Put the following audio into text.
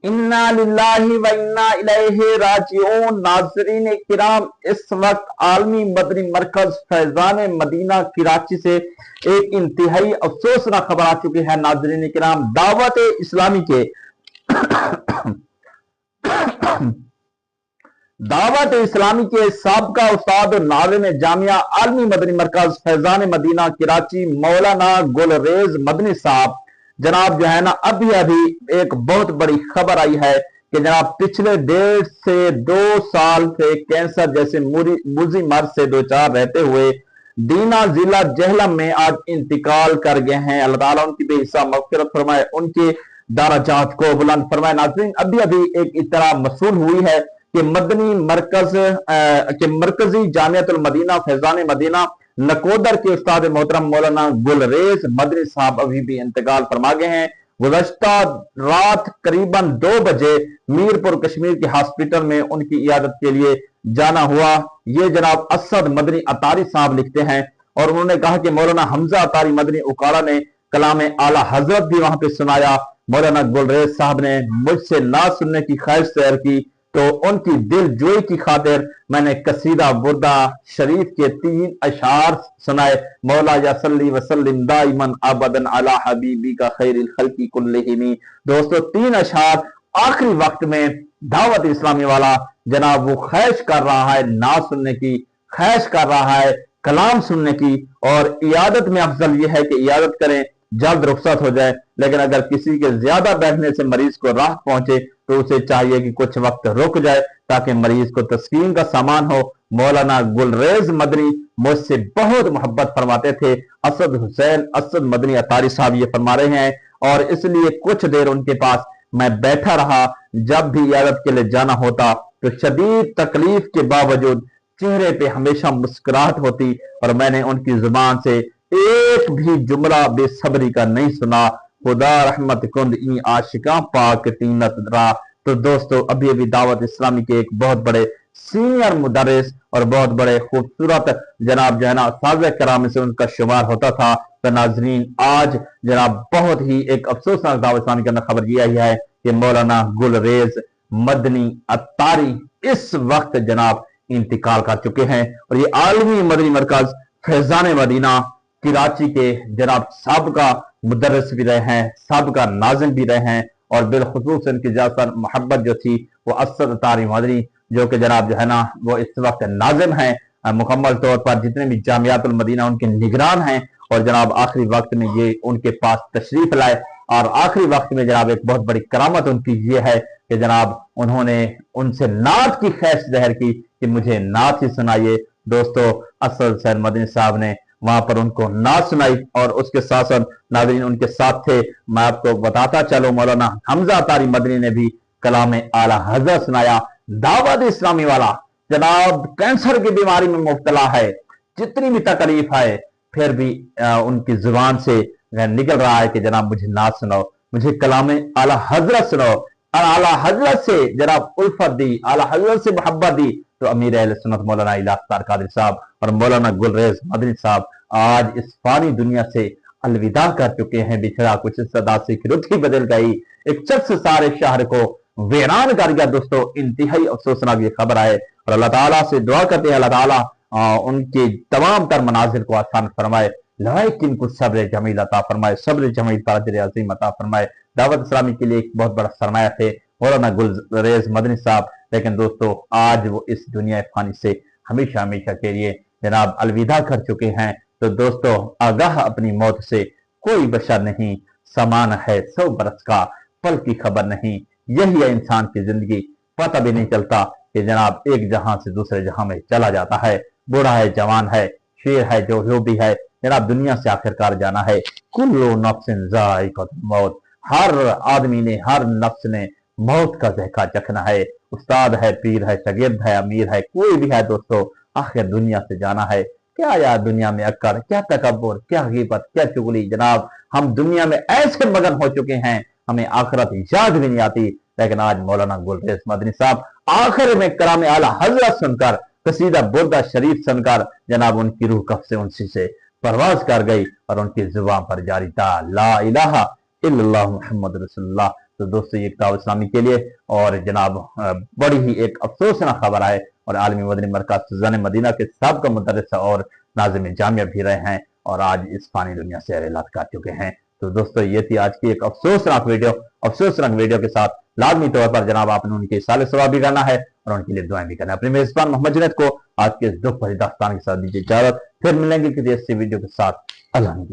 इन्ना लिल्लाहि व इन्ना इलैहि राजिऊन। नाज़रीन किराम, इस वक्त आलमी मदनी मरकज फैजान मदीना कराची से एक इंतहाई अफसोसनाक खबर आ चुकी है। नाज़रीन किराम, दावत इस्लामी के दावत इस्लामी के साबका उस्ताद और नाज़िम जामिया आलमी मदनी मरकज फैजान मदीना कराची मौलाना गुलरेज मदनी साहब जनाब जो है ना, अभी अभी एक बहुत बड़ी खबर आई है कि जनाब पिछले 1.5 से 2 साल से कैंसर जैसे मुजी मर्ज से दो चार रहते हुए दीना जिला जहलम में आज इंतकाल कर गए हैं। अल्लाह ताला उनकी बेहिसाब मग़फ़िरत फरमाए, उनके दराजात को बुलंद फरमाए। नाज़रीन, अभी अभी एक इत्तला मसूल हुई है कि मदनी मरकज के मरकजी जामियातुल मदीना फैजान मदीना नकोदर के उस्ताद मोहतरम मौलाना गुलरेज मदनी साहब अभी भी इंतकाल फरमा गए हैं। गुज़श्ता रात करीबन 2 बजे मीरपुर कश्मीर के हॉस्पिटल में उनकी इयादत के लिए जाना हुआ। ये जनाब असद मदनी अतारी साहब लिखते हैं और उन्होंने कहा कि मौलाना हमजा अतारी मदनी उकाड़ा ने कलाम आला हजरत भी वहां पे सुनाया। मौलाना गुलरेज साहब ने मुझसे ना सुनने की ख्वाहिश ज़ाहिर की तो उनकी दिल जोई की खातिर मैंने कसीदा बुर्दा शरीफ के 3 अशार सुनाए। मौला या सल्ली वसल्लिम दाइमन अबदन अला हबीबी का खैरिल खल्की कुल्लिहिम। दोस्तों, 3 अशार आखिरी वक्त में दावत इस्लामी वाला जनाब वो ख्वाहिश कर रहा है, ना सुनने की ख्वाहिश कर रहा है, कलाम सुनने की। और इयादत में अफजल यह है कि इयादत करें, जल्द रुखसत हो जाए। लेकिन अगर किसी के ज्यादा बैठने से मरीज को राहत पहुंचे तो उसे चाहिए कि कुछ वक्त रुक जाए ताकि मरीज को तस्कीन का सामान हो। मौलाना गुलरेज मदनी मुझसे बहुत मोहब्बत फरमाते थे। असद हुसैन असद मदनी अतारी साहब ये फरमा रहे हैं और इसलिए कुछ देर उनके पास मैं बैठा रहा। जब भी इयादत के लिए जाना होता तो शदीद तकलीफ के बावजूद चेहरे पे हमेशा मुस्कुराहट होती और मैंने उनकी जुबान से एक भी जुमला बेसब्री का नहीं सुना। खुदा रहमत कुंद ई आशिका पाक तीनत रा। तो दोस्तों, अभी अभी दावत इस्लामी के एक बहुत बड़े सीनियर मुदर्रिस और बहुत बड़े खूबसूरत जनाब जो है ना साज़ कराम से उनका शुमार होता था। तो नाजरीन, आज जनाब बहुत ही एक अफसोसनाक दावत इस्लामी के अंदर खबर ये आई है कि मौलाना गुलरेज मदनी अत्तारी इस वक्त जनाब इंतकाल कर चुके हैं। और ये आलमी मदनी मरकज फैजान मदीना कराची के जनाब साबका मुदर्रिस भी रहे हैं, साबका नाज़िम भी रहे हैं और बिलखुसूस इनकी ज्यादातर मोहब्बत जो थी वो असद अतारी मदनी जो कि जनाब जो है ना वो इस वक्त नाज़िम हैं। मुकम्मल तौर पर जितने भी जामियातुल मदीना उनके निगरान हैं और जनाब आखिरी वक्त में ये उनके पास तशरीफ लाए और आखिरी वक्त में जनाब एक बहुत बड़ी करामत उनकी ये है कि जनाब उन्होंने उनसे नात की ख्वाहिश ज़ाहिर की कि मुझे नात ही सुनाइए। दोस्तों, असद हुसैन मदनी साहब ने वहां पर उनको नात सुनाई और उसके साथ साथ नाज़रीन उनके साथ थे। मैं आपको बताता चलूं, मौलाना हमजा अतारी मदनी ने भी कलाम आला हज़रत सुनाया। दावत इस्लामी वाला जनाब कैंसर की बीमारी में मुब्तला है, जितनी भी तकलीफ है फिर भी उनकी जुबान से निकल रहा है कि जनाब मुझे नात सुनाओ, मुझे कलाम आला हज़रत सुनाओ। और आला हज़रत से जनाब उल्फत दी, आला हज़रत से मोहब्बत दी तो अमीर अहले सुन्नत मौलाना इलाही अख्तर कादरी साहब और मौलाना गुलरेज मदनी साहब आज इस फानी दुनिया से अलविदा कर चुके हैं। बिछड़ा कुछ सदा से रुत ही बदल गई, एक शख्स सारे शहर को वीरान कर गया। दोस्तों, इंतहाई अफसोसनाक ये खबर है और अल्लाह ताला से दुआ करते हैं अल्लाह ताला उनके तमाम तर मनाजिर को आसान फरमाए, लेकिन कुछ सब्र जमील अता फरमाए, सब्र जमील ताजर अजीम अता फरमाए। दावत इस्लामी के लिए एक बहुत बड़ा सरमाया थे मौलाना गुलरेज मदनी साहब, लेकिन दोस्तों आज वो इस दुनिया फानी से हमेशा हमेशा के लिए जनाब अलविदा कर चुके हैं। तो दोस्तों, आगाह अपनी मौत से कोई बशर नहीं, समान है 100 बरस का पल की खबर नहीं। यही है इंसान की जिंदगी, पता भी नहीं चलता कि जनाब एक जहां से दूसरे जहां में चला जाता है। बूढ़ा है, जवान है, शेर है, जो भी है जनाब दुनिया से आखिरकार जाना है। कुल्लु नफ्सिन ज़ाइक़तुल मौत, हर आदमी ने, हर नफ्स ने मौत का ज़ायक़ा चखना है। उस्ताद है, पीर है, शागिर्द है, अमीर है, कोई भी है दोस्तों, आखिर दुनिया से जाना है। क्या यार दुनिया में अक्कर, क्या तकब्बुर, क्या गीबत, क्या चुगली। जनाब हम दुनिया में ऐसे मगन हो चुके हैं हमें आखिरत याद भी नहीं आती। लेकिन आज मौलाना गुलरेज मदनी साहब आखिर में कलाम आला हज़रत सुनकर, कसीदा बुर्दा शरीफ सुनकर जनाब उनकी रूह कफ से उनसी से परवाज कर गई और उनकी जुबान पर जारी था ला इलाहा इल्लल्लाह मुहम्मद रसूलुल्लाह। तो दोस्तों ये दावत इस्लामी के लिए और जनाब बड़ी ही एक अफसोसनाक खबर है, और आलमी मदनी मरकज फैज़ान मदीना के साबिक़ मुदर्रिस और नाज़िम जामिया भी रहे हैं और आज इस फानी दुनिया से रहलत कर चुके हैं। तो दोस्तों ये थी आज की एक अफसोसनाक वीडियो के साथ लाजमी तौर पर जनाब आपने उनके साले सवाब भी करना है और उनके लिए दुआएं भी करना है। अपने मेजबान मोहम्मद जुनैद को आज के इस दुख भरी दास्तान के साथ दीजिए इजाजत, फिर मिलेंगे किसी ऐसी वीडियो के साथ। अल्लाह ने